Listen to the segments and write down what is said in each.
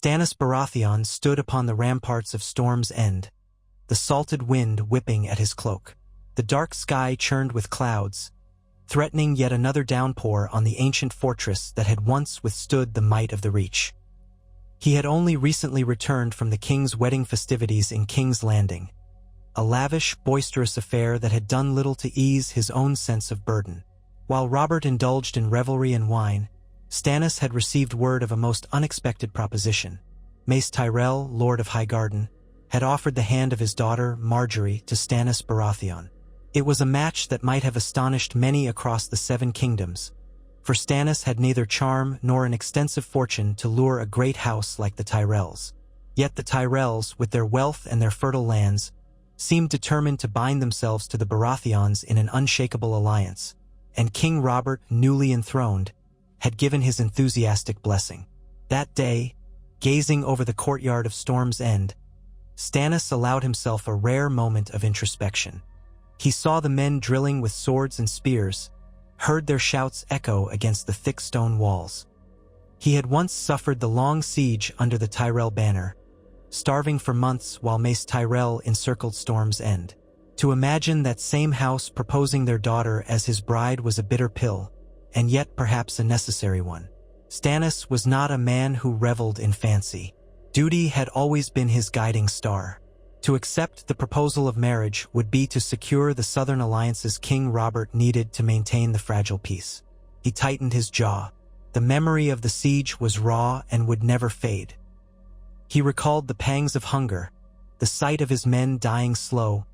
Stannis Baratheon stood upon the ramparts of Storm's End, the salted wind whipping at his cloak. The dark sky churned with clouds, threatening yet another downpour on the ancient fortress that had once withstood the might of the Reach. He had only recently returned from the king's wedding festivities in King's Landing, a lavish, boisterous affair that had done little to ease his own sense of burden. While Robert indulged in revelry and wine, Stannis had received word of a most unexpected proposition. Mace Tyrell, Lord of Highgarden, had offered the hand of his daughter, Margaery, to Stannis Baratheon. It was a match that might have astonished many across the Seven Kingdoms, for Stannis had neither charm nor an extensive fortune to lure a great house like the Tyrells. Yet the Tyrells, with their wealth and their fertile lands, seemed determined to bind themselves to the Baratheons in an unshakable alliance, and King Robert, newly enthroned, had given his enthusiastic blessing. That day, gazing over the courtyard of Storm's End, Stannis allowed himself a rare moment of introspection. He saw the men drilling with swords and spears, heard their shouts echo against the thick stone walls. He had once suffered the long siege under the Tyrell banner, starving for months while Mace Tyrell encircled Storm's End. To imagine that same house proposing their daughter as his bride was a bitter pill, and yet perhaps a necessary one. Stannis was not a man who reveled in fancy. Duty had always been his guiding star. To accept the proposal of marriage would be to secure the Southern alliances King Robert needed to maintain the fragile peace. He tightened his jaw. The memory of the siege was raw and would never fade. He recalled the pangs of hunger, the sight of his men dying slow,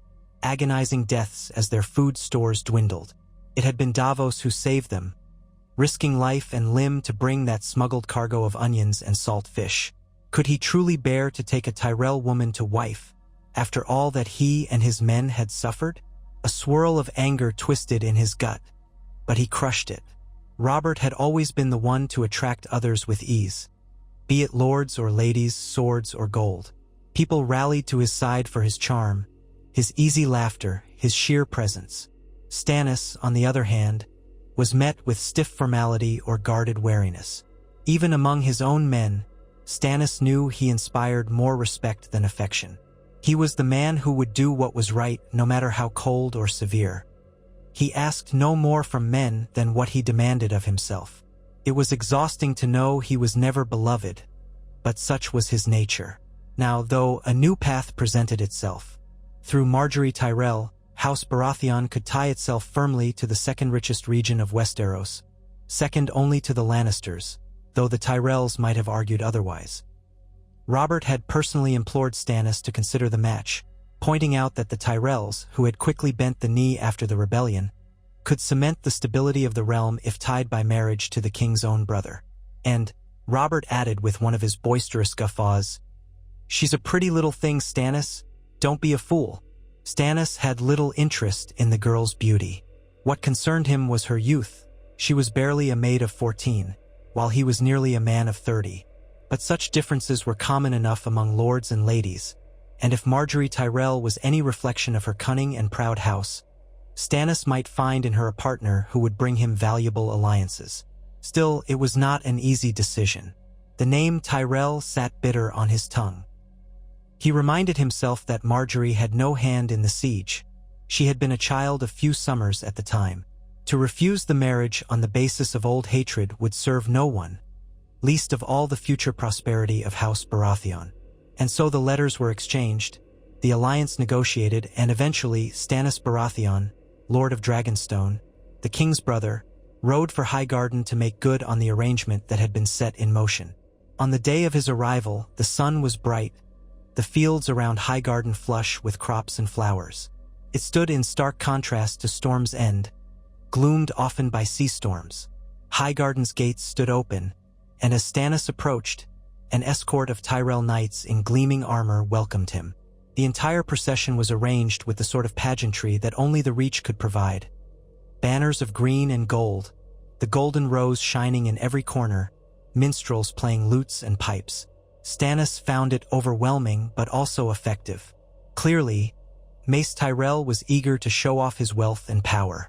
agonizing deaths as their food stores dwindled. It had been Davos who saved them, risking life and limb to bring that smuggled cargo of onions and salt fish. Could he truly bear to take a Tyrell woman to wife, after all that he and his men had suffered? A swirl of anger twisted in his gut, but he crushed it. Robert had always been the one to attract others with ease. Be it lords or ladies, swords or gold. People rallied to his side for his charm, his easy laughter, his sheer presence. Stannis, on the other hand, was met with stiff formality or guarded wariness. Even among his own men, Stannis knew he inspired more respect than affection. He was the man who would do what was right, no matter how cold or severe. He asked no more from men than what he demanded of himself. It was exhausting to know he was never beloved, but such was his nature. Now, though, a new path presented itself. Through Margaery Tyrell, House Baratheon could tie itself firmly to the second richest region of Westeros, second only to the Lannisters, though the Tyrells might have argued otherwise. Robert had personally implored Stannis to consider the match, pointing out that the Tyrells, who had quickly bent the knee after the rebellion, could cement the stability of the realm if tied by marriage to the king's own brother. And, Robert added with one of his boisterous guffaws, "She's a pretty little thing, Stannis. Don't be a fool." Stannis had little interest in the girl's beauty. What concerned him was her youth. She was barely a maid of 14, while he was nearly a man of 30. But such differences were common enough among lords and ladies, and if Margaery Tyrell was any reflection of her cunning and proud house, Stannis might find in her a partner who would bring him valuable alliances. Still, it was not an easy decision. The name Tyrell sat bitter on his tongue. He reminded himself that Margaery had no hand in the siege. She had been a child of few summers at the time. To refuse the marriage on the basis of old hatred would serve no one, least of all the future prosperity of House Baratheon. And so the letters were exchanged, the alliance negotiated, and eventually Stannis Baratheon, Lord of Dragonstone, the king's brother, rode for Highgarden to make good on the arrangement that had been set in motion. On the day of his arrival, the sun was bright, the fields around Highgarden flush with crops and flowers. It stood in stark contrast to Storm's End, gloomed often by sea storms. Highgarden's gates stood open, and as Stannis approached, an escort of Tyrell knights in gleaming armor welcomed him. The entire procession was arranged with the sort of pageantry that only the Reach could provide. Banners of green and gold, the golden rose shining in every corner, minstrels playing lutes and pipes. Stannis found it overwhelming but also effective. Clearly, Mace Tyrell was eager to show off his wealth and power.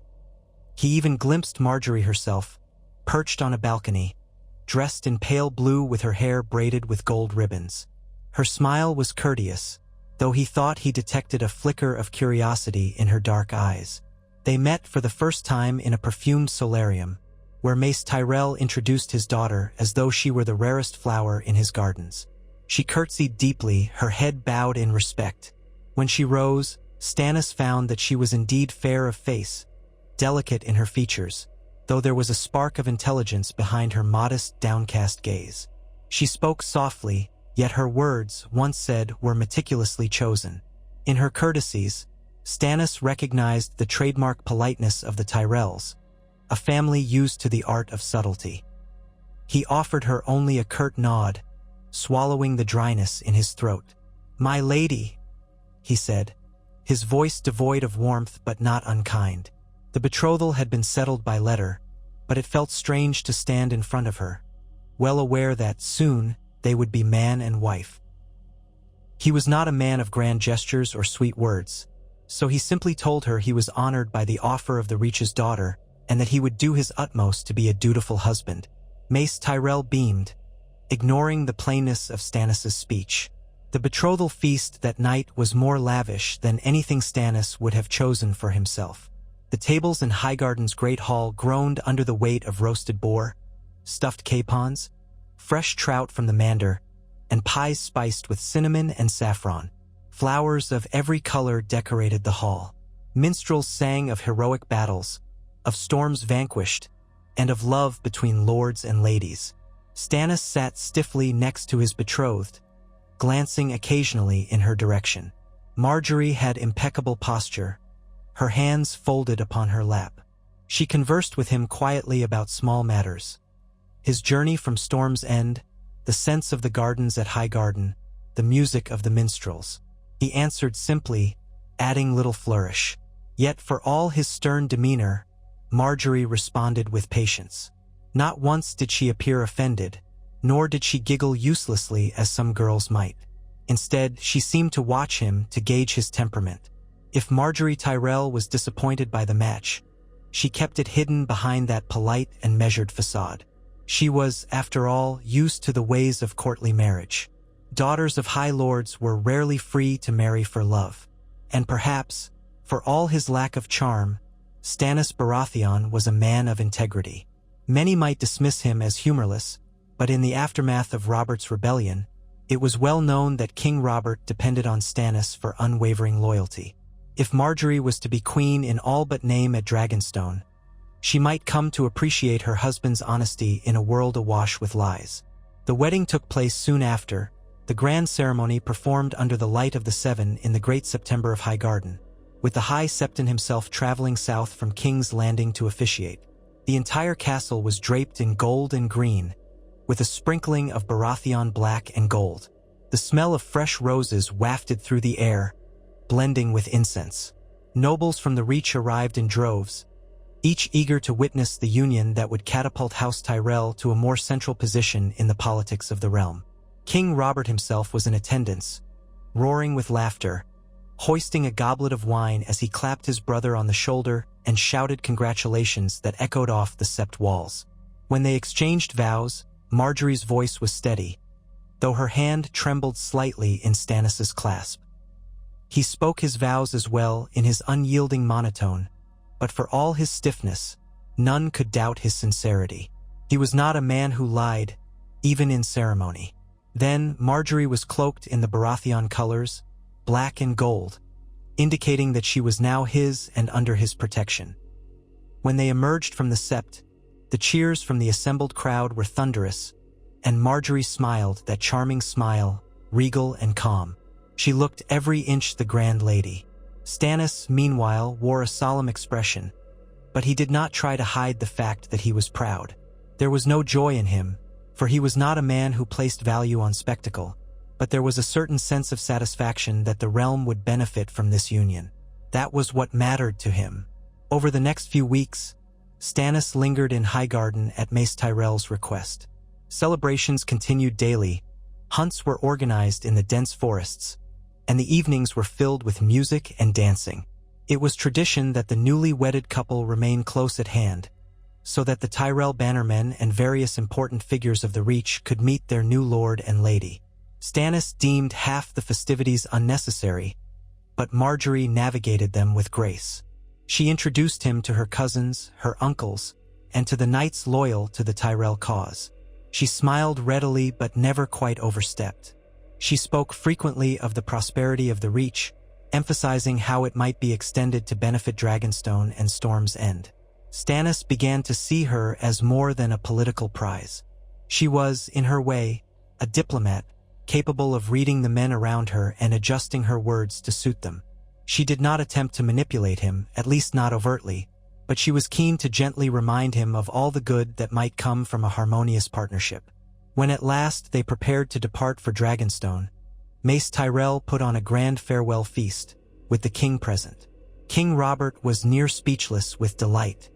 He even glimpsed Margaery herself, perched on a balcony, dressed in pale blue with her hair braided with gold ribbons. Her smile was courteous, though he thought he detected a flicker of curiosity in her dark eyes. They met for the first time in a perfumed solarium, where Mace Tyrell introduced his daughter as though she were the rarest flower in his gardens. She curtsied deeply, her head bowed in respect. When she rose, Stannis found that she was indeed fair of face, delicate in her features, though there was a spark of intelligence behind her modest, downcast gaze. She spoke softly, yet her words, once said, were meticulously chosen. In her courtesies, Stannis recognized the trademark politeness of the Tyrells, a family used to the art of subtlety. He offered her only a curt nod, swallowing the dryness in his throat. "My lady," he said, his voice devoid of warmth but not unkind. The betrothal had been settled by letter, but it felt strange to stand in front of her, well aware that, soon, they would be man and wife. He was not a man of grand gestures or sweet words, so he simply told her he was honored by the offer of the Reach's daughter and that he would do his utmost to be a dutiful husband. Mace Tyrell beamed, ignoring the plainness of Stannis' speech. The betrothal feast that night was more lavish than anything Stannis would have chosen for himself. The tables in Highgarden's great hall groaned under the weight of roasted boar, stuffed capons, fresh trout from the mander, and pies spiced with cinnamon and saffron. Flowers of every color decorated the hall. Minstrels sang of heroic battles, of storms vanquished, and of love between lords and ladies. Stannis sat stiffly next to his betrothed, glancing occasionally in her direction. Margaery had impeccable posture, her hands folded upon her lap. She conversed with him quietly about small matters. His journey from Storm's End, the scents of the gardens at Highgarden, the music of the minstrels. He answered simply, adding little flourish. Yet for all his stern demeanor, Margaery responded with patience. Not once did she appear offended, nor did she giggle uselessly as some girls might. Instead, she seemed to watch him to gauge his temperament. If Margaery Tyrell was disappointed by the match, she kept it hidden behind that polite and measured facade. She was, after all, used to the ways of courtly marriage. Daughters of high lords were rarely free to marry for love. And perhaps, for all his lack of charm, Stannis Baratheon was a man of integrity. Many might dismiss him as humorless, but in the aftermath of Robert's rebellion, it was well known that King Robert depended on Stannis for unwavering loyalty. If Margaery was to be queen in all but name at Dragonstone, she might come to appreciate her husband's honesty in a world awash with lies. The wedding took place soon after, the grand ceremony performed under the light of the Seven in the great September of Highgarden, with the High Septon himself traveling south from King's Landing to officiate. The entire castle was draped in gold and green, with a sprinkling of Baratheon black and gold. The smell of fresh roses wafted through the air, blending with incense. Nobles from the Reach arrived in droves, each eager to witness the union that would catapult House Tyrell to a more central position in the politics of the realm. King Robert himself was in attendance, roaring with laughter, hoisting a goblet of wine as he clapped his brother on the shoulder and shouted congratulations that echoed off the sept walls. When they exchanged vows, Margaery's voice was steady, though her hand trembled slightly in Stannis' clasp. He spoke his vows as well in his unyielding monotone, but for all his stiffness, none could doubt his sincerity. He was not a man who lied, even in ceremony. Then Margaery was cloaked in the Baratheon colors, black and gold, indicating that she was now his and under his protection. When they emerged from the sept, the cheers from the assembled crowd were thunderous, and Margaery smiled that charming smile, regal and calm. She looked every inch the grand lady. Stannis, meanwhile, wore a solemn expression, but he did not try to hide the fact that he was proud. There was no joy in him, for he was not a man who placed value on spectacle, but there was a certain sense of satisfaction that the realm would benefit from this union. That was what mattered to him. Over the next few weeks, Stannis lingered in Highgarden at Mace Tyrell's request. Celebrations continued daily, hunts were organized in the dense forests, and the evenings were filled with music and dancing. It was tradition that the newly wedded couple remain close at hand, so that the Tyrell bannermen and various important figures of the Reach could meet their new lord and lady. Stannis deemed half the festivities unnecessary, but Margaery navigated them with grace. She introduced him to her cousins, her uncles, and to the knights loyal to the Tyrell cause. She smiled readily but never quite overstepped. She spoke frequently of the prosperity of the Reach, emphasizing how it might be extended to benefit Dragonstone and Storm's End. Stannis began to see her as more than a political prize. She was, in her way, a diplomat, capable of reading the men around her and adjusting her words to suit them. She did not attempt to manipulate him, at least not overtly, but she was keen to gently remind him of all the good that might come from a harmonious partnership. When at last they prepared to depart for Dragonstone, Mace Tyrell put on a grand farewell feast, with the king present. King Robert was near speechless with delight.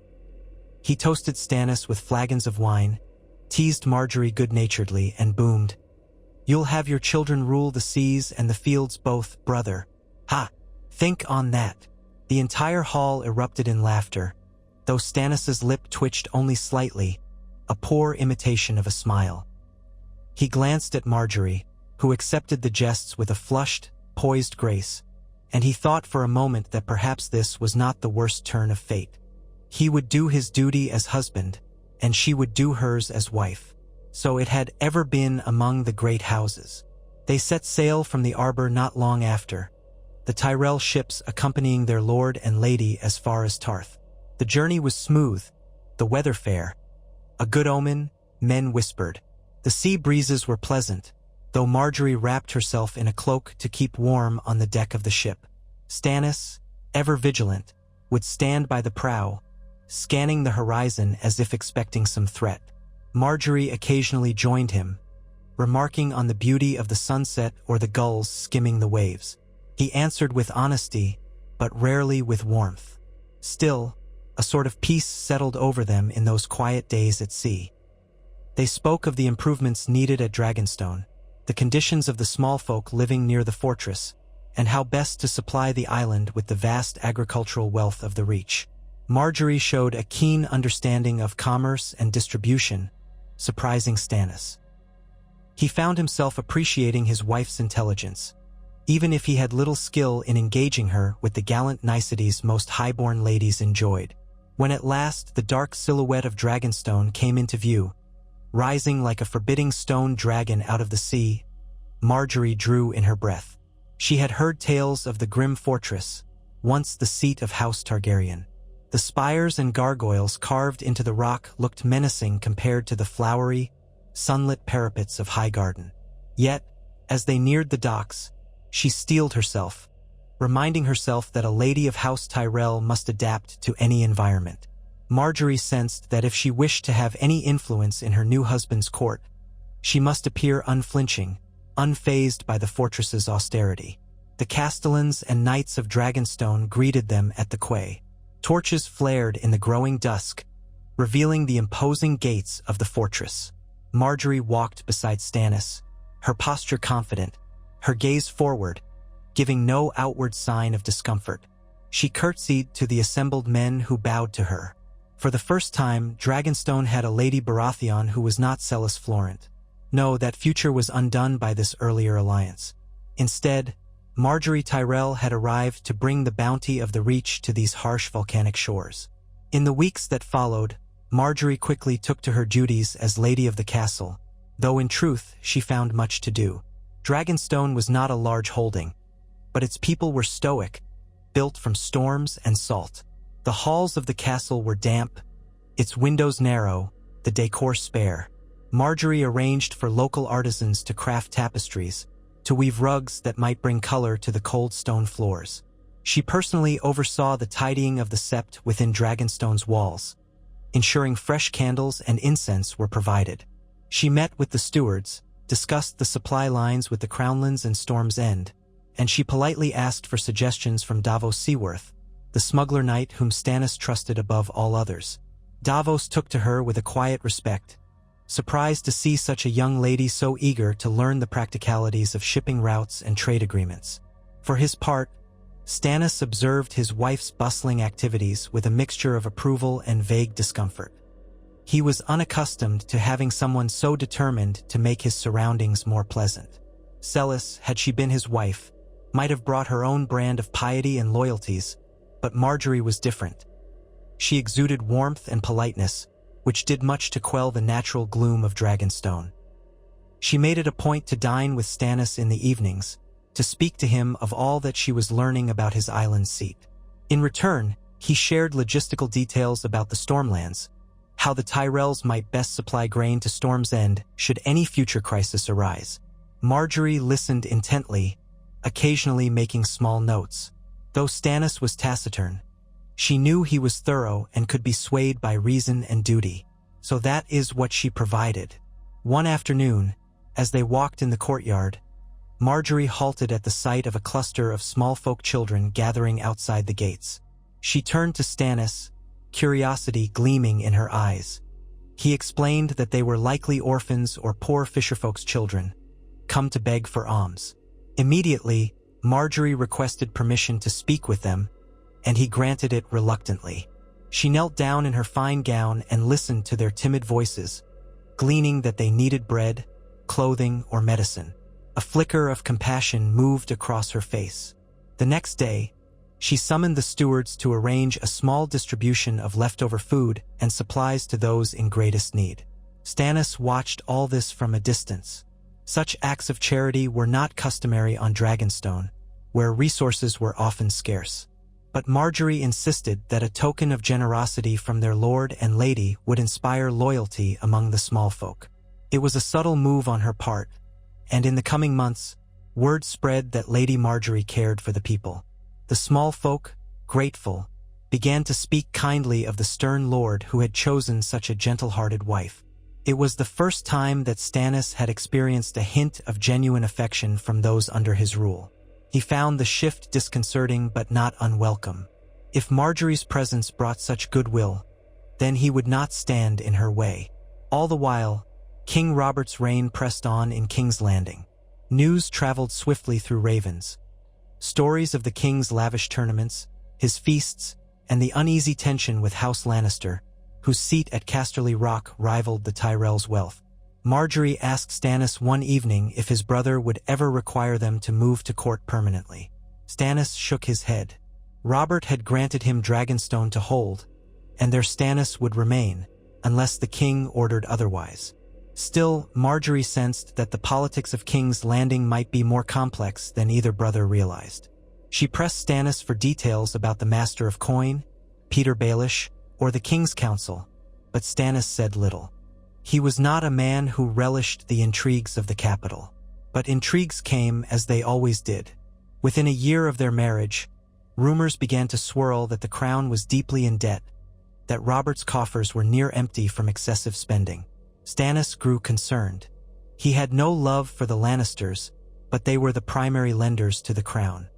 He toasted Stannis with flagons of wine, teased Margaery good-naturedly, and boomed, "You'll have your children rule the seas and the fields both, brother. Ha! Think on that." The entire hall erupted in laughter, though Stannis's lip twitched only slightly, a poor imitation of a smile. He glanced at Margaery, who accepted the jests with a flushed, poised grace, and he thought for a moment that perhaps this was not the worst turn of fate. He would do his duty as husband, and she would do hers as wife. So it had ever been among the great houses. They set sail from the arbor not long after, the Tyrell ships accompanying their lord and lady as far as Tarth. The journey was smooth, the weather fair. A good omen, men whispered. The sea breezes were pleasant, though Margaery wrapped herself in a cloak to keep warm on the deck of the ship. Stannis, ever vigilant, would stand by the prow, scanning the horizon as if expecting some threat. Margaery occasionally joined him, remarking on the beauty of the sunset or the gulls skimming the waves. He answered with honesty, but rarely with warmth. Still, a sort of peace settled over them in those quiet days at sea. They spoke of the improvements needed at Dragonstone, the conditions of the small folk living near the fortress, and how best to supply the island with the vast agricultural wealth of the Reach. Margaery showed a keen understanding of commerce and distribution, surprising Stannis. He found himself appreciating his wife's intelligence, even if he had little skill in engaging her with the gallant niceties most highborn ladies enjoyed. When at last the dark silhouette of Dragonstone came into view, rising like a forbidding stone dragon out of the sea, Margaery drew in her breath. She had heard tales of the grim fortress, once the seat of House Targaryen. The spires and gargoyles carved into the rock looked menacing compared to the flowery, sunlit parapets of Highgarden. Yet, as they neared the docks, she steeled herself, reminding herself that a lady of House Tyrell must adapt to any environment. Margaery sensed that if she wished to have any influence in her new husband's court, she must appear unflinching, unfazed by the fortress's austerity. The castellans and knights of Dragonstone greeted them at the quay. Torches flared in the growing dusk, revealing the imposing gates of the fortress. Margaery walked beside Stannis, her posture confident, her gaze forward, giving no outward sign of discomfort. She curtsied to the assembled men who bowed to her. For the first time, Dragonstone had a Lady Baratheon who was not Celis Florent. No, that future was undone by this earlier alliance. Instead, Margaery Tyrell had arrived to bring the bounty of the Reach to these harsh volcanic shores. In the weeks that followed, Margaery quickly took to her duties as Lady of the Castle, though in truth she found much to do. Dragonstone was not a large holding, but its people were stoic, built from storms and salt. The halls of the castle were damp, its windows narrow, the decor spare. Margaery arranged for local artisans to craft tapestries, to weave rugs that might bring color to the cold stone floors. She personally oversaw the tidying of the sept within Dragonstone's walls, ensuring fresh candles and incense were provided. She met with the stewards, discussed the supply lines with the Crownlands and Storm's End, and she politely asked for suggestions from Davos Seaworth, the smuggler knight whom Stannis trusted above all others. Davos took to her with a quiet respect, surprised to see such a young lady so eager to learn the practicalities of shipping routes and trade agreements. For his part, Stannis observed his wife's bustling activities with a mixture of approval and vague discomfort. He was unaccustomed to having someone so determined to make his surroundings more pleasant. Celis, had she been his wife, might have brought her own brand of piety and loyalties, but Margaery was different. She exuded warmth and politeness, which did much to quell the natural gloom of Dragonstone. She made it a point to dine with Stannis in the evenings, to speak to him of all that she was learning about his island seat. In return, he shared logistical details about the Stormlands, how the Tyrells might best supply grain to Storm's End should any future crisis arise. Margaery listened intently, occasionally making small notes. Though Stannis was taciturn, she knew he was thorough and could be swayed by reason and duty. So that is what she provided. One afternoon, as they walked in the courtyard, Margaery halted at the sight of a cluster of small folk children gathering outside the gates. She turned to Stannis, curiosity gleaming in her eyes. He explained that they were likely orphans or poor fisherfolk's children, come to beg for alms. Immediately, Margaery requested permission to speak with them, and he granted it reluctantly. She knelt down in her fine gown and listened to their timid voices, gleaning that they needed bread, clothing, or medicine. A flicker of compassion moved across her face. The next day, she summoned the stewards to arrange a small distribution of leftover food and supplies to those in greatest need. Stannis watched all this from a distance. Such acts of charity were not customary on Dragonstone, where resources were often scarce. But Margaery insisted that a token of generosity from their lord and lady would inspire loyalty among the small folk. It was a subtle move on her part, and in the coming months, word spread that Lady Margaery cared for the people. The small folk, grateful, began to speak kindly of the stern lord who had chosen such a gentle-hearted wife. It was the first time that Stannis had experienced a hint of genuine affection from those under his rule. He found the shift disconcerting but not unwelcome. If Margaery's presence brought such goodwill, then he would not stand in her way. All the while, King Robert's reign pressed on in King's Landing. News traveled swiftly through ravens. Stories of the king's lavish tournaments, his feasts, and the uneasy tension with House Lannister, whose seat at Casterly Rock rivaled the Tyrell's wealth. Margaery asked Stannis one evening if his brother would ever require them to move to court permanently. Stannis shook his head. Robert had granted him Dragonstone to hold, and there Stannis would remain, unless the king ordered otherwise. Still, Margaery sensed that the politics of King's Landing might be more complex than either brother realized. She pressed Stannis for details about the Master of Coin, Peter Baelish, or the King's Council, but Stannis said little. He was not a man who relished the intrigues of the capital. But intrigues came as they always did. Within a year of their marriage, rumors began to swirl that the crown was deeply in debt, that Robert's coffers were near empty from excessive spending. Stannis grew concerned. He had no love for the Lannisters, but they were the primary lenders to the crown.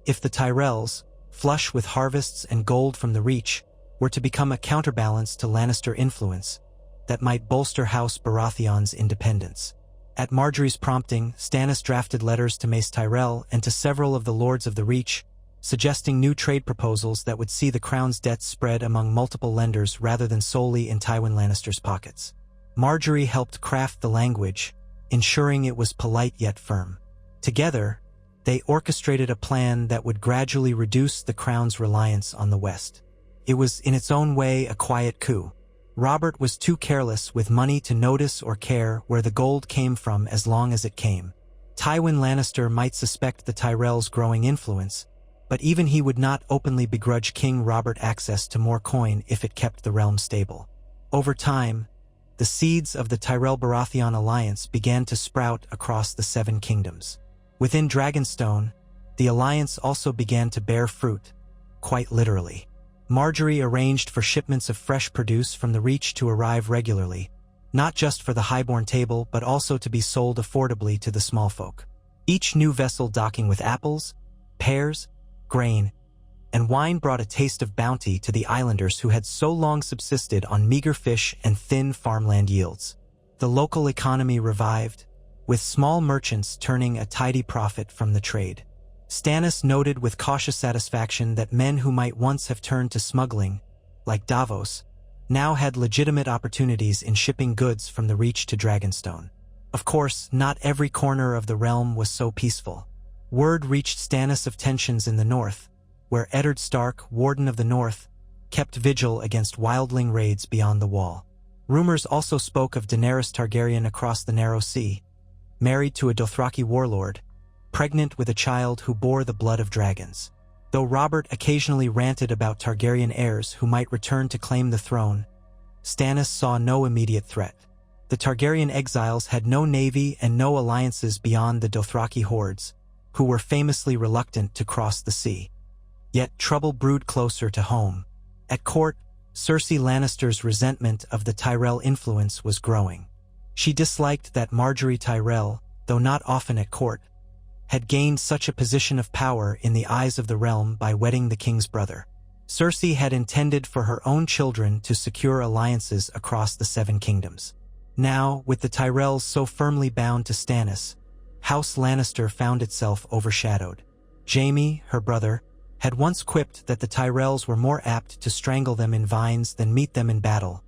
If the Tyrells, flush with harvests and gold from the Reach, were to become a counterbalance to Lannister influence, that might bolster House Baratheon's independence. At Margaery's prompting, Stannis drafted letters to Mace Tyrell and to several of the Lords of the Reach, suggesting new trade proposals that would see the crown's debts spread among multiple lenders rather than solely in Tywin Lannister's pockets. Margaery helped craft the language, ensuring it was polite yet firm. Together, they orchestrated a plan that would gradually reduce the crown's reliance on the West. It was in its own way a quiet coup. Robert was too careless with money to notice or care where the gold came from as long as it came. Tywin Lannister might suspect the Tyrells' growing influence, but even he would not openly begrudge King Robert access to more coin if it kept the realm stable. Over time, the seeds of the Tyrell-Baratheon alliance began to sprout across the Seven Kingdoms. Within Dragonstone, the alliance also began to bear fruit, quite literally. Margaery arranged for shipments of fresh produce from the Reach to arrive regularly, not just for the highborn table but also to be sold affordably to the small folk. Each new vessel docking with apples, pears, grain, and wine brought a taste of bounty to the islanders who had so long subsisted on meager fish and thin farmland yields. The local economy revived, with small merchants turning a tidy profit from the trade. Stannis noted with cautious satisfaction that men who might once have turned to smuggling, like Davos, now had legitimate opportunities in shipping goods from the Reach to Dragonstone. Of course, not every corner of the realm was so peaceful. Word reached Stannis of tensions in the north, where Eddard Stark, Warden of the North, kept vigil against wildling raids beyond the wall. Rumors also spoke of Daenerys Targaryen across the Narrow Sea, married to a Dothraki warlord, pregnant with a child who bore the blood of dragons. Though Robert occasionally ranted about Targaryen heirs who might return to claim the throne, Stannis saw no immediate threat. The Targaryen exiles had no navy and no alliances beyond the Dothraki hordes, who were famously reluctant to cross the sea. Yet trouble brewed closer to home. At court, Cersei Lannister's resentment of the Tyrell influence was growing. She disliked that Margaery Tyrell, though not often at court, had gained such a position of power in the eyes of the realm by wedding the king's brother. Cersei had intended for her own children to secure alliances across the Seven Kingdoms. Now, with the Tyrells so firmly bound to Stannis, House Lannister found itself overshadowed. Jaime, her brother, had once quipped that the Tyrells were more apt to strangle them in vines than meet them in battle,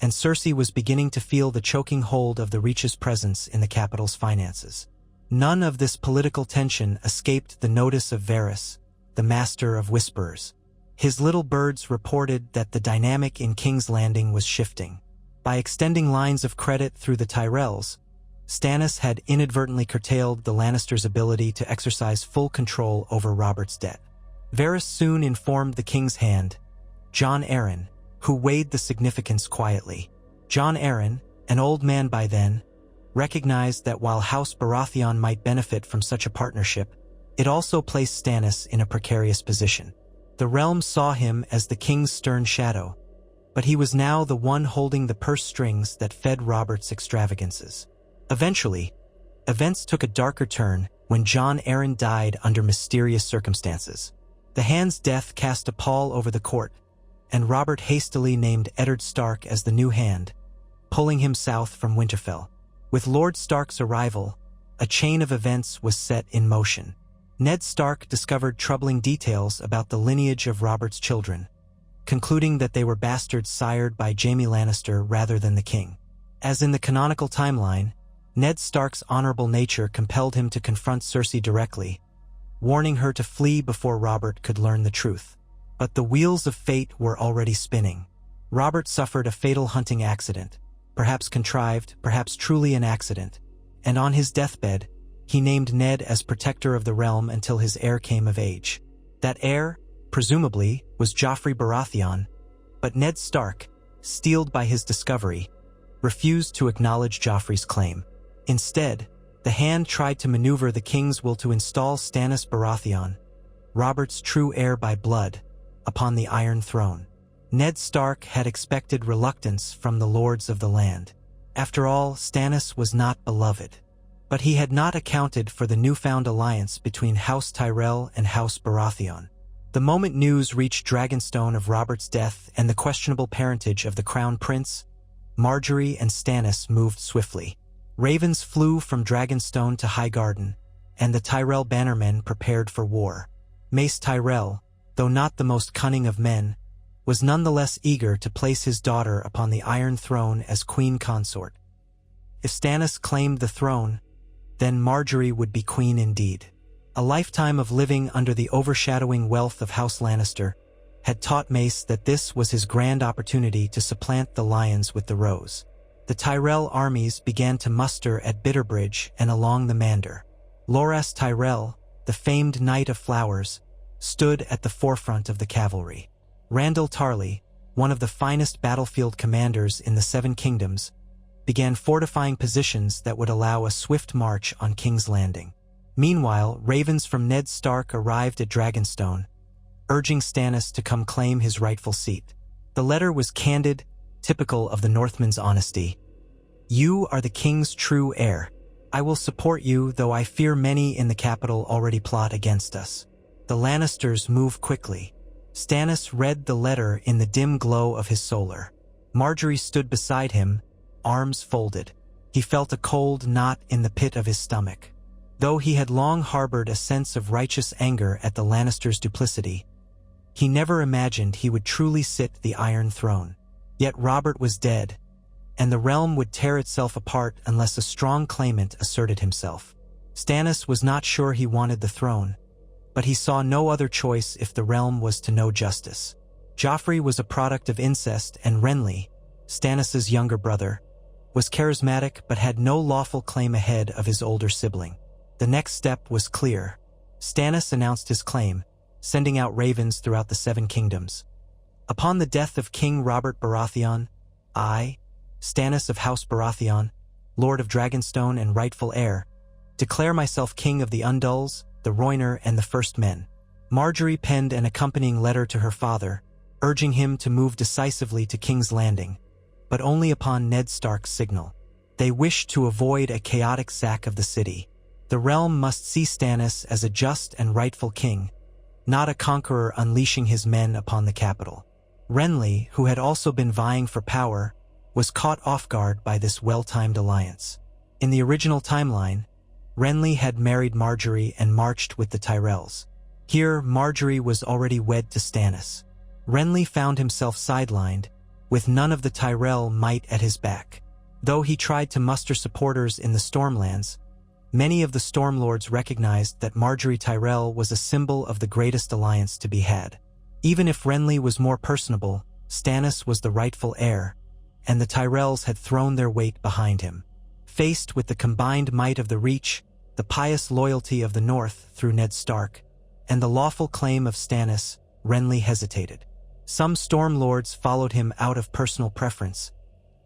and Cersei was beginning to feel the choking hold of the Reach's presence in the capital's finances. None of this political tension escaped the notice of Varys, the master of whisperers. His little birds reported that the dynamic in King's Landing was shifting. By extending lines of credit through the Tyrells, Stannis had inadvertently curtailed the Lannisters' ability to exercise full control over Robert's debt. Varys soon informed the king's hand, Jon Arryn, who weighed the significance quietly. Jon Arryn, an old man by then, recognized that while House Baratheon might benefit from such a partnership, it also placed Stannis in a precarious position. The realm saw him as the king's stern shadow, but he was now the one holding the purse strings that fed Robert's extravagances. Eventually, events took a darker turn when Jon Arryn died under mysterious circumstances. The Hand's death cast a pall over the court, and Robert hastily named Eddard Stark as the new Hand, pulling him south from Winterfell. With Lord Stark's arrival, a chain of events was set in motion. Ned Stark discovered troubling details about the lineage of Robert's children, concluding that they were bastards sired by Jaime Lannister rather than the king. As in the canonical timeline, Ned Stark's honorable nature compelled him to confront Cersei directly, warning her to flee before Robert could learn the truth. But the wheels of fate were already spinning. Robert suffered a fatal hunting accident, perhaps contrived, perhaps truly an accident, and on his deathbed, he named Ned as protector of the realm until his heir came of age. That heir, presumably, was Joffrey Baratheon, but Ned Stark, steeled by his discovery, refused to acknowledge Joffrey's claim. Instead, the Hand tried to maneuver the king's will to install Stannis Baratheon, Robert's true heir by blood, upon the Iron Throne. Ned Stark had expected reluctance from the lords of the land. After all, Stannis was not beloved. But he had not accounted for the newfound alliance between House Tyrell and House Baratheon. The moment news reached Dragonstone of Robert's death and the questionable parentage of the Crown Prince, Margaery and Stannis moved swiftly. Ravens flew from Dragonstone to Highgarden, and the Tyrell bannermen prepared for war. Mace Tyrell, though not the most cunning of men, was nonetheless eager to place his daughter upon the Iron Throne as queen consort. If Stannis claimed the throne, then Margaery would be queen indeed. A lifetime of living under the overshadowing wealth of House Lannister had taught Mace that this was his grand opportunity to supplant the lions with the rose. The Tyrell armies began to muster at Bitterbridge and along the Mander. Loras Tyrell, the famed Knight of Flowers, stood at the forefront of the cavalry. Randyll Tarly, one of the finest battlefield commanders in the Seven Kingdoms, began fortifying positions that would allow a swift march on King's Landing. Meanwhile, ravens from Ned Stark arrived at Dragonstone, urging Stannis to come claim his rightful seat. The letter was candid, typical of the Northman's honesty. "You are the king's true heir. I will support you, though I fear many in the capital already plot against us." The Lannisters move quickly. Stannis read the letter in the dim glow of his solar. Margaery stood beside him, arms folded. He felt a cold knot in the pit of his stomach. Though he had long harbored a sense of righteous anger at the Lannisters' duplicity, he never imagined he would truly sit the Iron Throne. Yet Robert was dead, and the realm would tear itself apart unless a strong claimant asserted himself. Stannis was not sure he wanted the throne, but he saw no other choice if the realm was to know justice. Joffrey was a product of incest, and Renly, Stannis's younger brother, was charismatic but had no lawful claim ahead of his older sibling. The next step was clear. Stannis announced his claim, sending out ravens throughout the Seven Kingdoms. Upon the death of King Robert Baratheon, I, Stannis of House Baratheon, Lord of Dragonstone and rightful heir, declare myself King of the Undulls, the Rhoynar, and the First Men. Margaery penned an accompanying letter to her father, urging him to move decisively to King's Landing, but only upon Ned Stark's signal. They wished to avoid a chaotic sack of the city. The realm must see Stannis as a just and rightful king, not a conqueror unleashing his men upon the capital. Renly, who had also been vying for power, was caught off guard by this well-timed alliance. In the original timeline, Renly had married Margaery and marched with the Tyrells. Here, Margaery was already wed to Stannis. Renly found himself sidelined, with none of the Tyrell might at his back. Though he tried to muster supporters in the Stormlands, many of the Stormlords recognized that Margaery Tyrell was a symbol of the greatest alliance to be had. Even if Renly was more personable, Stannis was the rightful heir, and the Tyrells had thrown their weight behind him. Faced with the combined might of the Reach, the pious loyalty of the North through Ned Stark, and the lawful claim of Stannis, Renly hesitated. Some Stormlords followed him out of personal preference,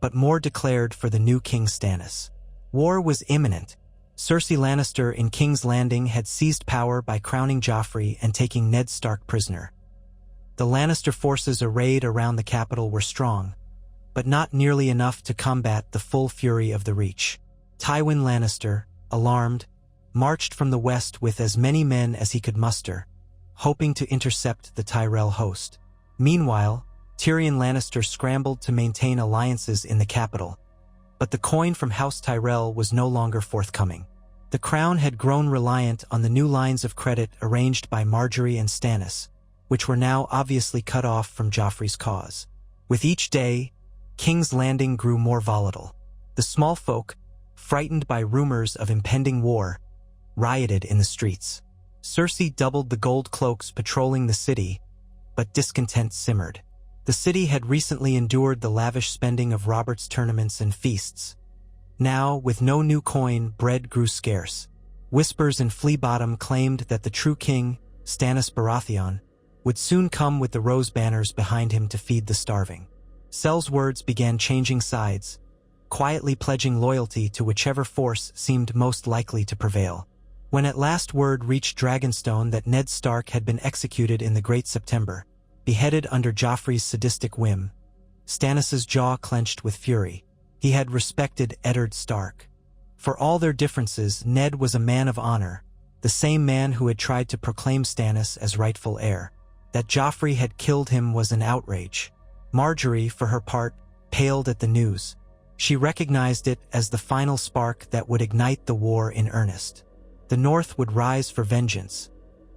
but more declared for the new King Stannis. War was imminent. Cersei Lannister in King's Landing had seized power by crowning Joffrey and taking Ned Stark prisoner. The Lannister forces arrayed around the capital were strong, but not nearly enough to combat the full fury of the Reach. Tywin Lannister, alarmed, marched from the west with as many men as he could muster, hoping to intercept the Tyrell host. Meanwhile, Tyrion Lannister scrambled to maintain alliances in the capital, but the coin from House Tyrell was no longer forthcoming. The crown had grown reliant on the new lines of credit arranged by Margaery and Stannis, which were now obviously cut off from Joffrey's cause. With each day, King's Landing grew more volatile. The small folk, frightened by rumors of impending war, rioted in the streets. Cersei doubled the gold cloaks patrolling the city, but discontent simmered. The city had recently endured the lavish spending of Robert's tournaments and feasts. Now, with no new coin, bread grew scarce. Whispers in Flea Bottom claimed that the true king, Stannis Baratheon, would soon come with the rose banners behind him to feed the starving. Sel's words began changing sides, quietly pledging loyalty to whichever force seemed most likely to prevail. When at last word reached Dragonstone that Ned Stark had been executed in the Great September, beheaded under Joffrey's sadistic whim, Stannis's jaw clenched with fury. He had respected Eddard Stark. For all their differences, Ned was a man of honor, the same man who had tried to proclaim Stannis as rightful heir. That Joffrey had killed him was an outrage. Margaery, for her part, paled at the news. She recognized it as the final spark that would ignite the war in earnest. The North would rise for vengeance,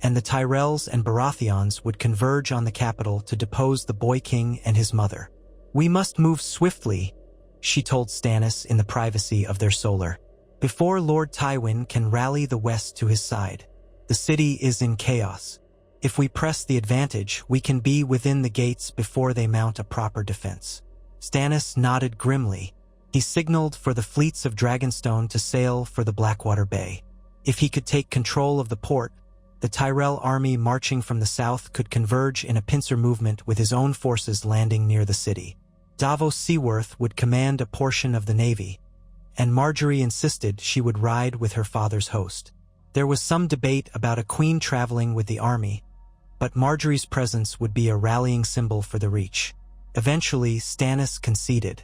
and the Tyrells and Baratheons would converge on the capital to depose the boy king and his mother. "We must move swiftly," she told Stannis in the privacy of their solar, "before Lord Tywin can rally the West to his side. The city is in chaos. If we press the advantage, we can be within the gates before they mount a proper defense." Stannis nodded grimly. He signaled for the fleets of Dragonstone to sail for the Blackwater Bay. If he could take control of the port, the Tyrell army marching from the south could converge in a pincer movement with his own forces landing near the city. Davos Seaworth would command a portion of the navy, and Margaery insisted she would ride with her father's host. There was some debate about a queen traveling with the army, but Margaery's presence would be a rallying symbol for the Reach. Eventually, Stannis conceded.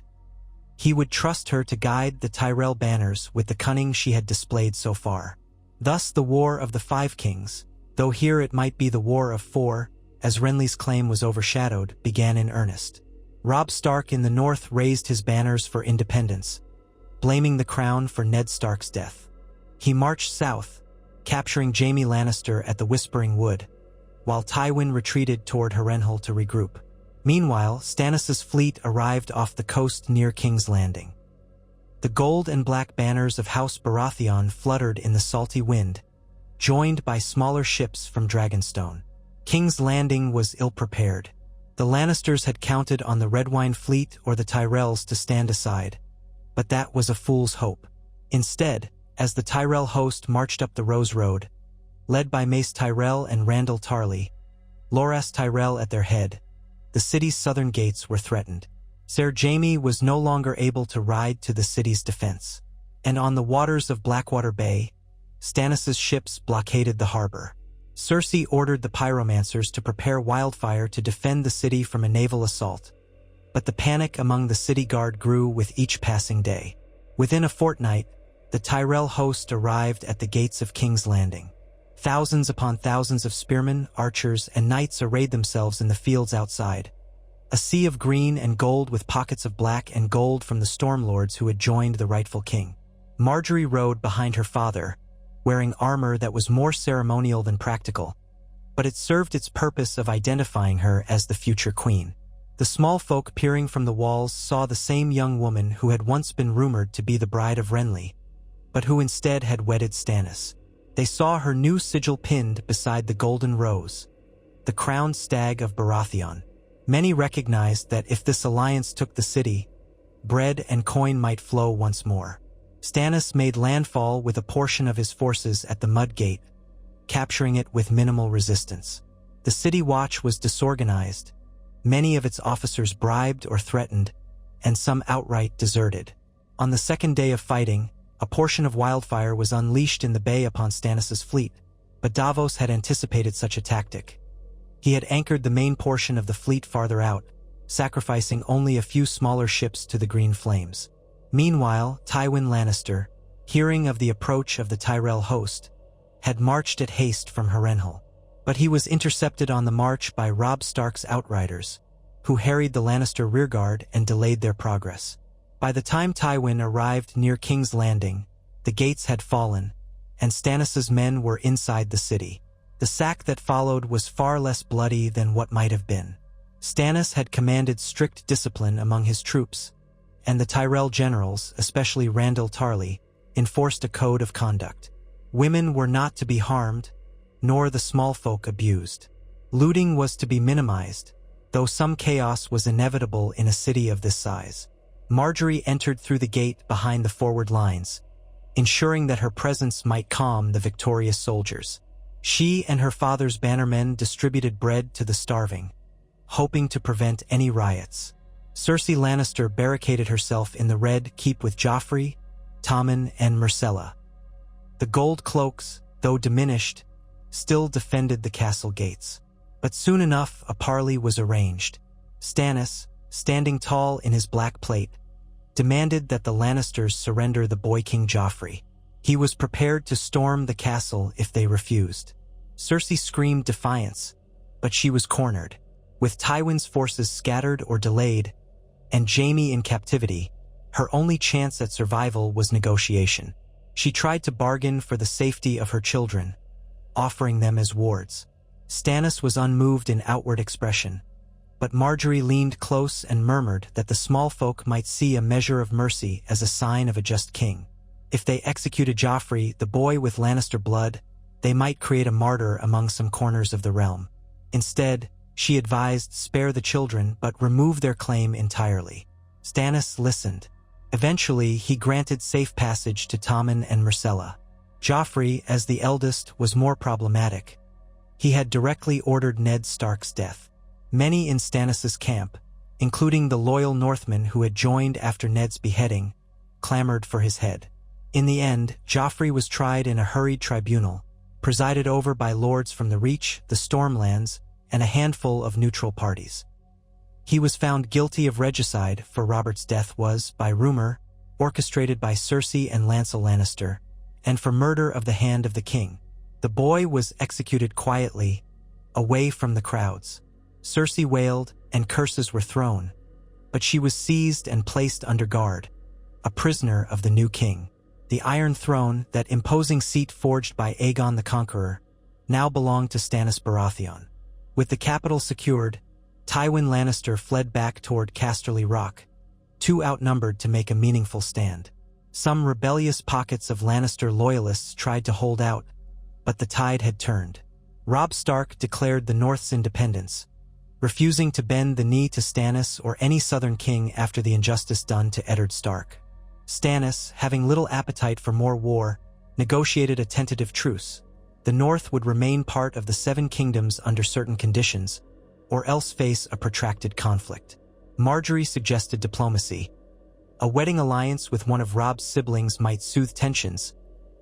He would trust her to guide the Tyrell banners with the cunning she had displayed so far. Thus the War of the Five Kings, though here it might be the War of Four, as Renly's claim was overshadowed, began in earnest. Robb Stark in the north raised his banners for independence, blaming the crown for Ned Stark's death. He marched south, capturing Jaime Lannister at the Whispering Wood, while Tywin retreated toward Harrenhal to regroup. Meanwhile, Stannis' fleet arrived off the coast near King's Landing. The gold and black banners of House Baratheon fluttered in the salty wind, joined by smaller ships from Dragonstone. King's Landing was ill-prepared. The Lannisters had counted on the Redwyne fleet or the Tyrells to stand aside, but that was a fool's hope. Instead, as the Tyrell host marched up the Rose Road, led by Mace Tyrell and Randyll Tarly, Loras Tyrell at their head, the city's southern gates were threatened. Ser Jaime was no longer able to ride to the city's defense, and on the waters of Blackwater Bay, Stannis' ships blockaded the harbor. Cersei ordered the pyromancers to prepare wildfire to defend the city from a naval assault, but the panic among the city guard grew with each passing day. Within a fortnight, the Tyrell host arrived at the gates of King's Landing. Thousands upon thousands of spearmen, archers, and knights arrayed themselves in the fields outside, a sea of green and gold with pockets of black and gold from the Stormlords who had joined the rightful king. Margaery rode behind her father, wearing armor that was more ceremonial than practical, but it served its purpose of identifying her as the future queen. The small folk peering from the walls saw the same young woman who had once been rumored to be the bride of Renly, but who instead had wedded Stannis. They saw her new sigil pinned beside the golden rose, the crowned stag of Baratheon. Many recognized that if this alliance took the city, bread and coin might flow once more. Stannis made landfall with a portion of his forces at the Mud Gate, capturing it with minimal resistance. The city watch was disorganized, many of its officers bribed or threatened, and some outright deserted. On the second day of fighting, a portion of wildfire was unleashed in the bay upon Stannis' fleet, but Davos had anticipated such a tactic. He had anchored the main portion of the fleet farther out, sacrificing only a few smaller ships to the green flames. Meanwhile, Tywin Lannister, hearing of the approach of the Tyrell host, had marched at haste from Harrenhal, but he was intercepted on the march by Robb Stark's outriders, who harried the Lannister rearguard and delayed their progress. By the time Tywin arrived near King's Landing, the gates had fallen, and Stannis' men were inside the city. The sack that followed was far less bloody than what might have been. Stannis had commanded strict discipline among his troops, and the Tyrell generals, especially Randyll Tarly, enforced a code of conduct. Women were not to be harmed, nor the small folk abused. Looting was to be minimized, though some chaos was inevitable in a city of this size. Margaery entered through the gate behind the forward lines, ensuring that her presence might calm the victorious soldiers. She and her father's bannermen distributed bread to the starving, hoping to prevent any riots. Cersei Lannister barricaded herself in the Red Keep with Joffrey, Tommen, and Myrcella. The gold cloaks, though diminished, still defended the castle gates. But soon enough a parley was arranged. Stannis, standing tall in his black plate, demanded that the Lannisters surrender the boy King Joffrey. He was prepared to storm the castle if they refused. Cersei screamed defiance, but she was cornered. With Tywin's forces scattered or delayed, and Jaime in captivity, her only chance at survival was negotiation. She tried to bargain for the safety of her children, offering them as wards. Stannis was unmoved in outward expression, but Margaery leaned close and murmured that the small folk might see a measure of mercy as a sign of a just king. If they executed Joffrey, the boy with Lannister blood, they might create a martyr among some corners of the realm. Instead, she advised spare the children but remove their claim entirely. Stannis listened. Eventually, he granted safe passage to Tommen and Myrcella. Joffrey, as the eldest, was more problematic. He had directly ordered Ned Stark's death. Many in Stannis' camp, including the loyal Northmen who had joined after Ned's beheading, clamored for his head. In the end, Joffrey was tried in a hurried tribunal, presided over by lords from the Reach, the Stormlands, and a handful of neutral parties. He was found guilty of regicide, for Robert's death was, by rumor, orchestrated by Cersei and Lancel Lannister, and for murder of the hand of the king. The boy was executed quietly, away from the crowds. Cersei wailed, and curses were thrown, but she was seized and placed under guard, a prisoner of the new king. The Iron Throne, that imposing seat forged by Aegon the Conqueror, now belonged to Stannis Baratheon. With the capital secured, Tywin Lannister fled back toward Casterly Rock, too outnumbered to make a meaningful stand. Some rebellious pockets of Lannister loyalists tried to hold out, but the tide had turned. Robb Stark declared the North's independence, refusing to bend the knee to Stannis or any Southern king after the injustice done to Eddard Stark. Stannis, having little appetite for more war, negotiated a tentative truce. The North would remain part of the Seven Kingdoms under certain conditions, or else face a protracted conflict. Margaery suggested diplomacy. A wedding alliance with one of Robb's siblings might soothe tensions,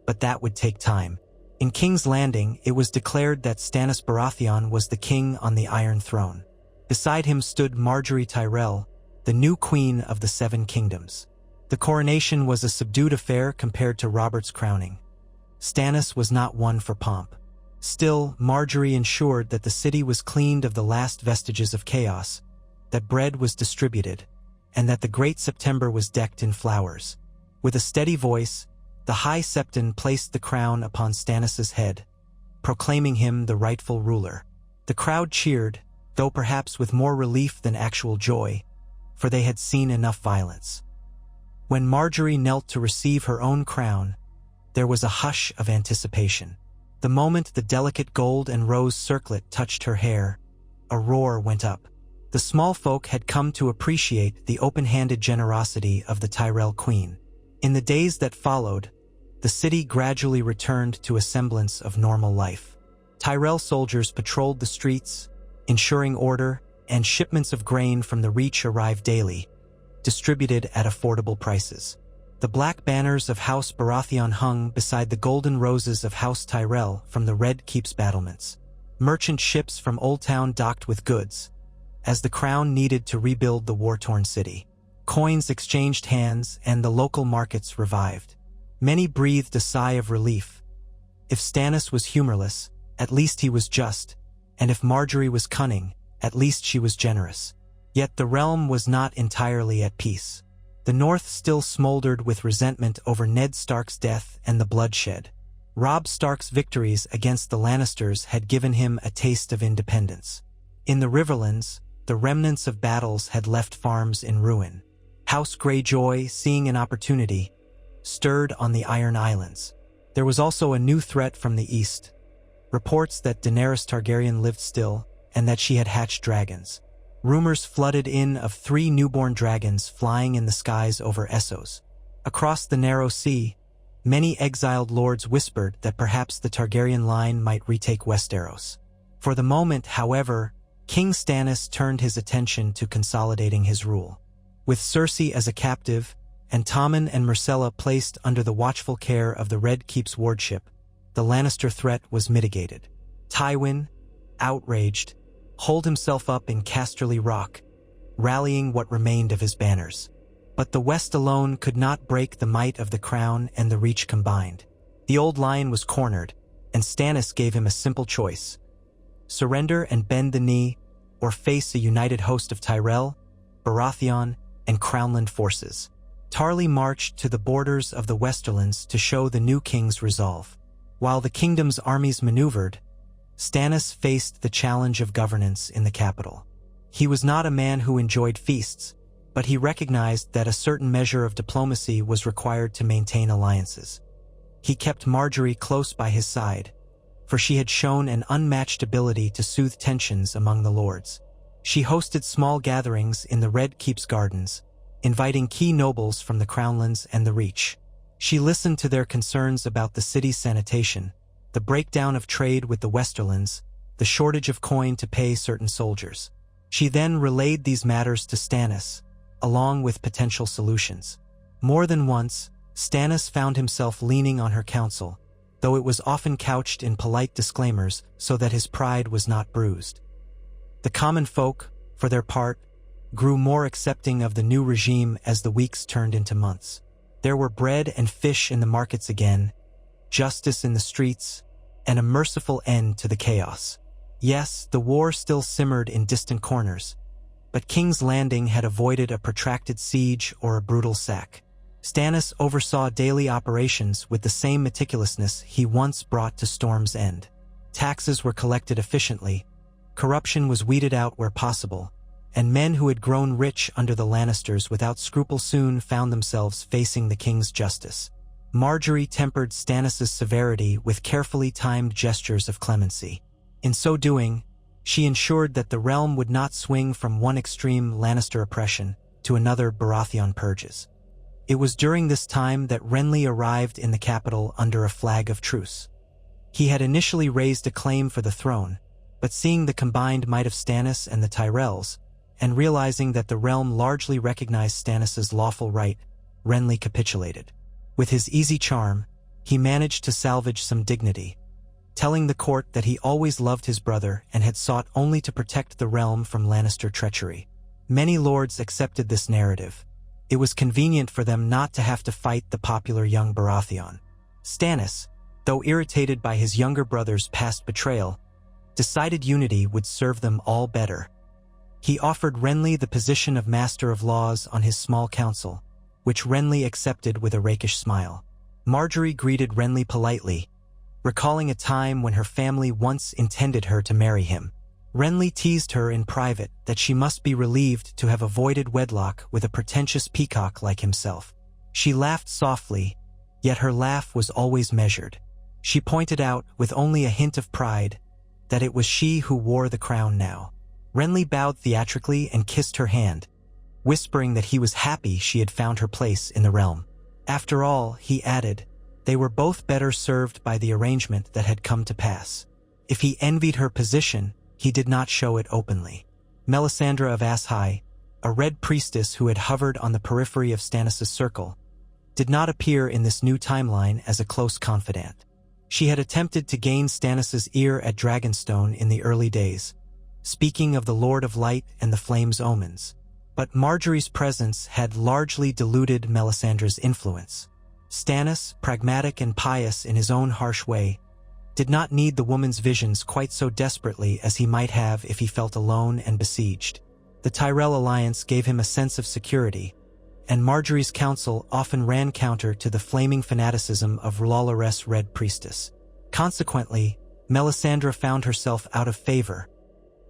but that would take time. In King's Landing, it was declared that Stannis Baratheon was the king on the Iron Throne. Beside him stood Margaery Tyrell, the new queen of the Seven Kingdoms. The coronation was a subdued affair compared to Robert's crowning. Stannis was not one for pomp. Still, Margaery ensured that the city was cleaned of the last vestiges of chaos, that bread was distributed, and that the Great September was decked in flowers. With a steady voice, the High Septon placed the crown upon Stannis's head, proclaiming him the rightful ruler. The crowd cheered, though perhaps with more relief than actual joy, for they had seen enough violence. When Margaery knelt to receive her own crown, there was a hush of anticipation. The moment the delicate gold and rose circlet touched her hair, a roar went up. The small folk had come to appreciate the open-handed generosity of the Tyrell queen. In the days that followed, the city gradually returned to a semblance of normal life. Tyrell soldiers patrolled the streets, ensuring order, and shipments of grain from the Reach arrived daily, distributed at affordable prices. The black banners of House Baratheon hung beside the golden roses of House Tyrell from the Red Keep's battlements. Merchant ships from Old Town docked with goods, as the crown needed to rebuild the war-torn city. Coins exchanged hands and the local markets revived. Many breathed a sigh of relief. If Stannis was humorless, at least he was just, and if Margaery was cunning, at least she was generous. Yet the realm was not entirely at peace. The North still smoldered with resentment over Ned Stark's death and the bloodshed. Robb Stark's victories against the Lannisters had given him a taste of independence. In the Riverlands, the remnants of battles had left farms in ruin. House Greyjoy, seeing an opportunity, stirred on the Iron Islands. There was also a new threat from the east. Reports that Daenerys Targaryen lived still, and that she had hatched dragons. Rumors flooded in of 3 newborn dragons flying in the skies over Essos. Across the narrow sea, many exiled lords whispered that perhaps the Targaryen line might retake Westeros. For the moment, however, King Stannis turned his attention to consolidating his rule. With Cersei as a captive, and Tommen and Myrcella placed under the watchful care of the Red Keep's wardship, the Lannister threat was mitigated. Tywin, outraged, holed himself up in Casterly Rock, rallying what remained of his banners. But the West alone could not break the might of the Crown and the Reach combined. The old lion was cornered, and Stannis gave him a simple choice: surrender and bend the knee, or face a united host of Tyrell, Baratheon, and Crownland forces. Tarly marched to the borders of the Westerlands to show the new king's resolve. While the kingdom's armies maneuvered, Stannis faced the challenge of governance in the capital. He was not a man who enjoyed feasts, but he recognized that a certain measure of diplomacy was required to maintain alliances. He kept Margaery close by his side, for she had shown an unmatched ability to soothe tensions among the lords. She hosted small gatherings in the Red Keep's gardens, inviting key nobles from the Crownlands and the Reach. She listened to their concerns about the city's sanitation, the breakdown of trade with the Westerlands, the shortage of coin to pay certain soldiers. She then relayed these matters to Stannis, along with potential solutions. More than once, Stannis found himself leaning on her counsel, though it was often couched in polite disclaimers so that his pride was not bruised. The common folk, for their part, grew more accepting of the new regime as the weeks turned into months. There were bread and fish in the markets again, justice in the streets, and a merciful end to the chaos. Yes, the war still simmered in distant corners, but King's Landing had avoided a protracted siege or a brutal sack. Stannis oversaw daily operations with the same meticulousness he once brought to Storm's End. Taxes were collected efficiently, corruption was weeded out where possible, and men who had grown rich under the Lannisters without scruple soon found themselves facing the king's justice. Margaery tempered Stannis' severity with carefully timed gestures of clemency. In so doing, she ensured that the realm would not swing from one extreme Lannister oppression to another Baratheon purges. It was during this time that Renly arrived in the capital under a flag of truce. He had initially raised a claim for the throne, but seeing the combined might of Stannis and the Tyrells, and realizing that the realm largely recognized Stannis' lawful right, Renly capitulated. With his easy charm, he managed to salvage some dignity, telling the court that he always loved his brother and had sought only to protect the realm from Lannister treachery. Many lords accepted this narrative. It was convenient for them not to have to fight the popular young Baratheon. Stannis, though irritated by his younger brother's past betrayal, decided unity would serve them all better. He offered Renly the position of Master of Laws on his small council, which Renly accepted with a rakish smile. Margaery greeted Renly politely, recalling a time when her family once intended her to marry him. Renly teased her in private that she must be relieved to have avoided wedlock with a pretentious peacock like himself. She laughed softly, yet her laugh was always measured. She pointed out, with only a hint of pride, that it was she who wore the crown now. Renly bowed theatrically and kissed her hand, whispering that he was happy she had found her place in the realm. After all, he added, they were both better served by the arrangement that had come to pass. If he envied her position, he did not show it openly. Melisandre of Ashai, a red priestess who had hovered on the periphery of Stannis' circle, did not appear in this new timeline as a close confidant. She had attempted to gain Stannis' ear at Dragonstone in the early days, speaking of the Lord of Light and the Flame's omens. But Margaery's presence had largely diluted Melisandre's influence. Stannis, pragmatic and pious in his own harsh way, did not need the woman's visions quite so desperately as he might have if he felt alone and besieged. The Tyrell alliance gave him a sense of security, and Margaery's counsel often ran counter to the flaming fanaticism of Lawloress Red Priestess. Consequently, Melisandre found herself out of favor,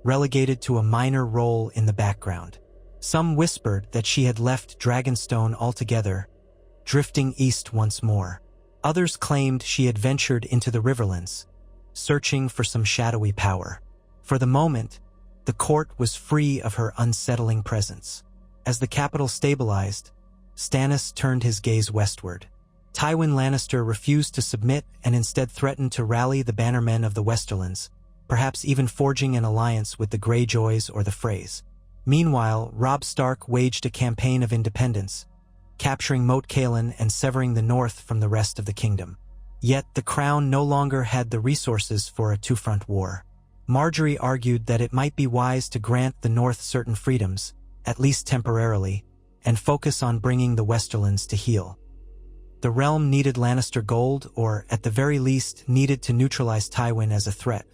relegated to a minor role in the background. Some whispered that she had left Dragonstone altogether, drifting east once more. Others claimed she had ventured into the Riverlands, searching for some shadowy power. For the moment, the court was free of her unsettling presence. As the capital stabilized, Stannis turned his gaze westward. Tywin Lannister refused to submit and instead threatened to rally the bannermen of the Westerlands, perhaps even forging an alliance with the Greyjoys or the Freys. Meanwhile, Robb Stark waged a campaign of independence, capturing Moat Cailin and severing the north from the rest of the kingdom. Yet the crown no longer had the resources for a two-front war. Margaery argued that it might be wise to grant the north certain freedoms, at least temporarily, and focus on bringing the Westerlands to heel. The realm needed Lannister gold, or, at the very least, needed to neutralize Tywin as a threat.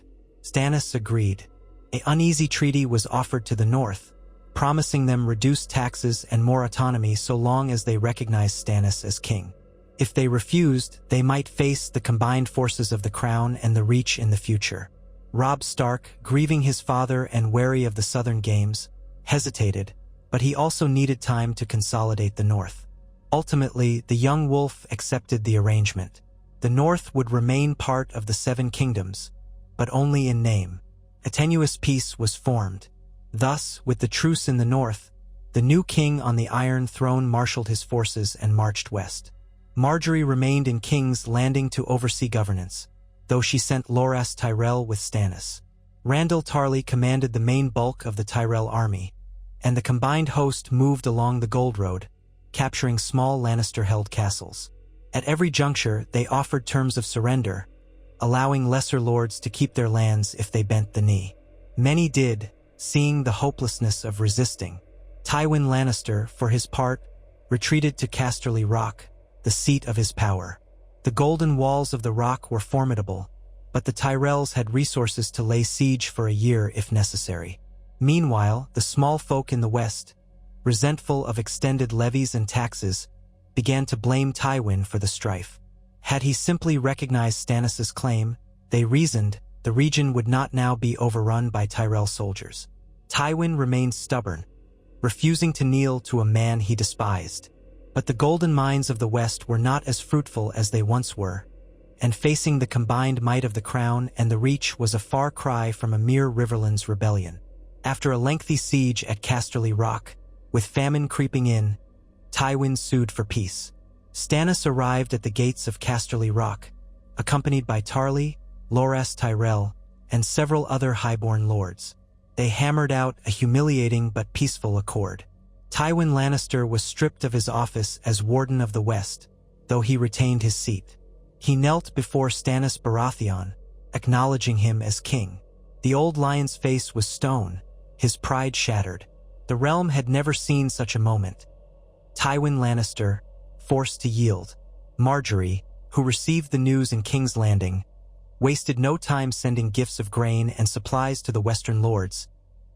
Stannis agreed. An uneasy treaty was offered to the north, promising them reduced taxes and more autonomy so long as they recognized Stannis as king. If they refused, they might face the combined forces of the crown and the Reach in the future. Robb Stark, grieving his father and wary of the Southern Games, hesitated, but he also needed time to consolidate the north. Ultimately, the young wolf accepted the arrangement. The north would remain part of the Seven Kingdoms, but only in name. A tenuous peace was formed. Thus, with the truce in the north, the new king on the Iron Throne marshaled his forces and marched west. Margaery remained in King's Landing to oversee governance, though she sent Loras Tyrell with Stannis. Randyll Tarly commanded the main bulk of the Tyrell army, and the combined host moved along the Gold Road, capturing small Lannister-held castles. At every juncture, they offered terms of surrender, allowing lesser lords to keep their lands if they bent the knee. Many did, seeing the hopelessness of resisting. Tywin Lannister, for his part, retreated to Casterly Rock, the seat of his power. The golden walls of the rock were formidable, but the Tyrells had resources to lay siege for a year if necessary. Meanwhile, the small folk in the west, resentful of extended levies and taxes, began to blame Tywin for the strife. Had he simply recognized Stannis' claim, they reasoned, the region would not now be overrun by Tyrell soldiers. Tywin remained stubborn, refusing to kneel to a man he despised. But the golden mines of the West were not as fruitful as they once were, and facing the combined might of the Crown and the Reach was a far cry from a mere Riverlands rebellion. After a lengthy siege at Casterly Rock, with famine creeping in, Tywin sued for peace. Stannis arrived at the gates of Casterly Rock, accompanied by Tarly, Loras Tyrell, and several other highborn lords. They hammered out a humiliating but peaceful accord. Tywin Lannister was stripped of his office as Warden of the West, though he retained his seat. He knelt before Stannis Baratheon, acknowledging him as king. The old lion's face was stone, his pride shattered. The realm had never seen such a moment. Tywin Lannister, forced to yield. Margaery, who received the news in King's Landing, wasted no time sending gifts of grain and supplies to the Western lords,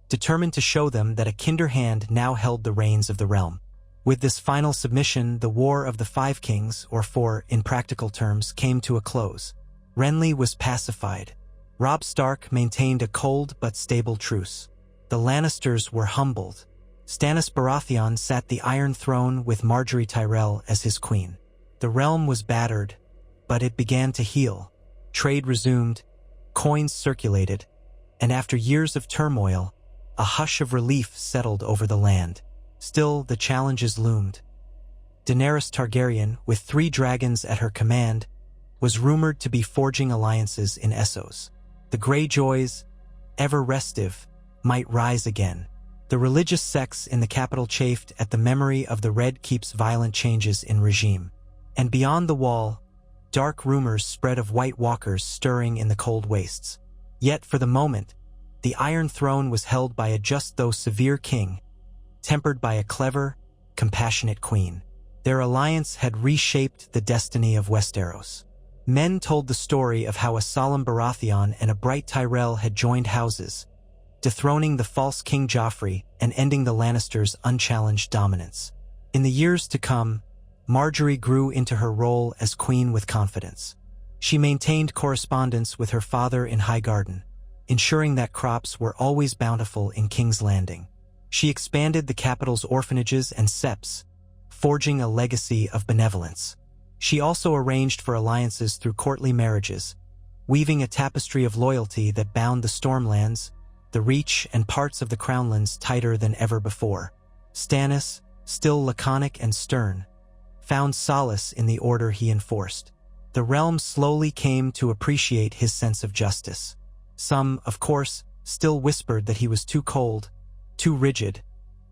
determined to show them that a kinder hand now held the reins of the realm. With this final submission, the War of the Five Kings, or Four in practical terms, came to a close. Renly was pacified. Robb Stark maintained a cold but stable truce. The Lannisters were humbled. Stannis Baratheon sat the Iron Throne with Margaery Tyrell as his queen. The realm was battered, but it began to heal. Trade resumed, coins circulated, and after years of turmoil, a hush of relief settled over the land. Still, the challenges loomed. Daenerys Targaryen, with 3 dragons at her command, was rumored to be forging alliances in Essos. The Greyjoys, ever restive, might rise again. The religious sects in the capital chafed at the memory of the Red Keep's violent changes in regime. And beyond the wall, dark rumors spread of White Walkers stirring in the cold wastes. Yet, for the moment, the Iron Throne was held by a just though severe king, tempered by a clever, compassionate queen. Their alliance had reshaped the destiny of Westeros. Men told the story of how a solemn Baratheon and a bright Tyrell had joined houses, dethroning the false King Joffrey and ending the Lannisters' unchallenged dominance. In the years to come, Margaery grew into her role as queen with confidence. She maintained correspondence with her father in Highgarden, ensuring that crops were always bountiful in King's Landing. She expanded the capital's orphanages and septs, forging a legacy of benevolence. She also arranged for alliances through courtly marriages, weaving a tapestry of loyalty that bound the Stormlands, the Reach, and parts of the Crownlands tighter than ever before. Stannis, still laconic and stern, found solace in the order he enforced. The realm slowly came to appreciate his sense of justice. Some, of course, still whispered that he was too cold, too rigid,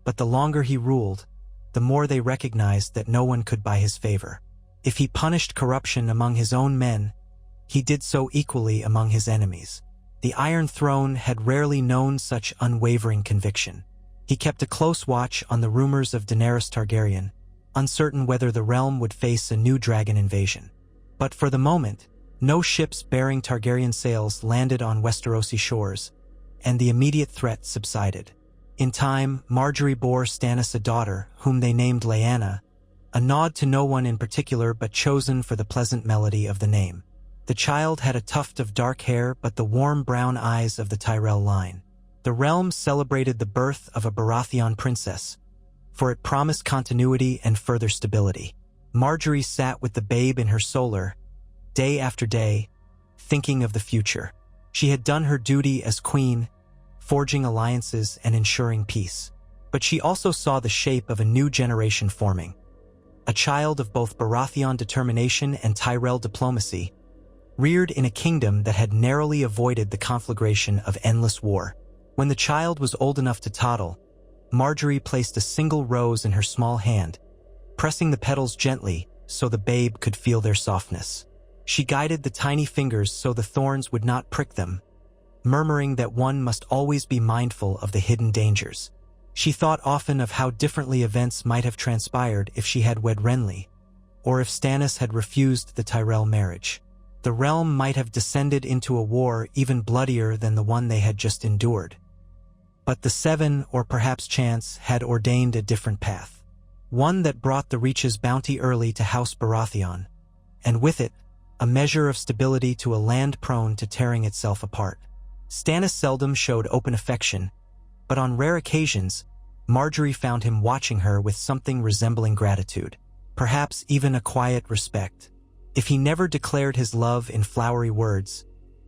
but the longer he ruled, the more they recognized that no one could buy his favor. If he punished corruption among his own men, he did so equally among his enemies. The Iron Throne had rarely known such unwavering conviction. He kept a close watch on the rumors of Daenerys Targaryen, uncertain whether the realm would face a new dragon invasion. But for the moment, no ships bearing Targaryen sails landed on Westerosi shores, and the immediate threat subsided. In time, Margaery bore Stannis a daughter, whom they named Lyanna, a nod to no one in particular but chosen for the pleasant melody of the name. The child had a tuft of dark hair but the warm brown eyes of the Tyrell line. The realm celebrated the birth of a Baratheon princess, for it promised continuity and further stability. Margaery sat with the babe in her solar, day after day, thinking of the future. She had done her duty as queen, forging alliances and ensuring peace. But she also saw the shape of a new generation forming. A child of both Baratheon determination and Tyrell diplomacy, reared in a kingdom that had narrowly avoided the conflagration of endless war. When the child was old enough to toddle, Margaery placed a single rose in her small hand, pressing the petals gently so the babe could feel their softness. She guided the tiny fingers so the thorns would not prick them, murmuring that one must always be mindful of the hidden dangers. She thought often of how differently events might have transpired if she had wed Renly, or if Stannis had refused the Tyrell marriage. The realm might have descended into a war even bloodier than the one they had just endured. But the Seven, or perhaps chance, had ordained a different path. One that brought the Reach's bounty early to House Baratheon, and with it, a measure of stability to a land prone to tearing itself apart. Stannis seldom showed open affection, But on rare occasions, Margaery found him watching her with something resembling gratitude, perhaps even a quiet respect. If he never declared his love in flowery words,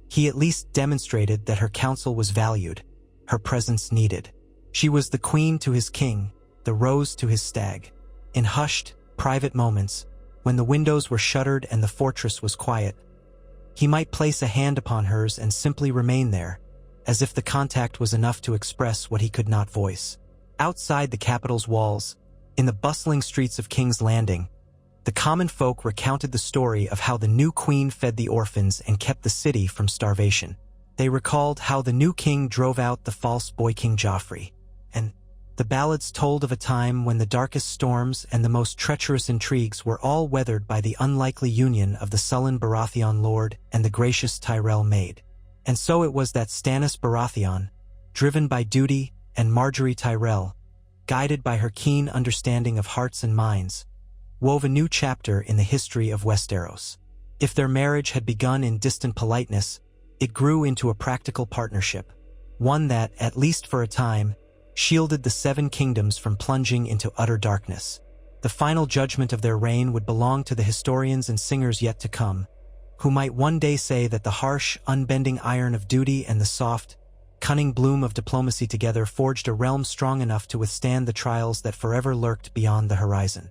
he at least demonstrated that her counsel was valued, her presence needed. She was the queen to his king, the rose to his stag. In hushed, private moments, when the windows were shuttered and the fortress was quiet, he might place a hand upon hers and simply remain there, as if the contact was enough to express what he could not voice. Outside the capital's walls, in the bustling streets of King's Landing, the common folk recounted the story of how the new queen fed the orphans and kept the city from starvation. They recalled how the new king drove out the false boy King Joffrey, and the ballads told of a time when the darkest storms and the most treacherous intrigues were all weathered by the unlikely union of the sullen Baratheon lord and the gracious Tyrell maid. And so it was that Stannis Baratheon, driven by duty, and Margaery Tyrell, guided by her keen understanding of hearts and minds, wove a new chapter in the history of Westeros. If their marriage had begun in distant politeness, it grew into a practical partnership, one that, at least for a time, shielded the Seven Kingdoms from plunging into utter darkness. The final judgment of their reign would belong to the historians and singers yet to come, who might one day say that the harsh, unbending iron of duty and the soft, cunning bloom of diplomacy together forged a realm strong enough to withstand the trials that forever lurked beyond the horizon.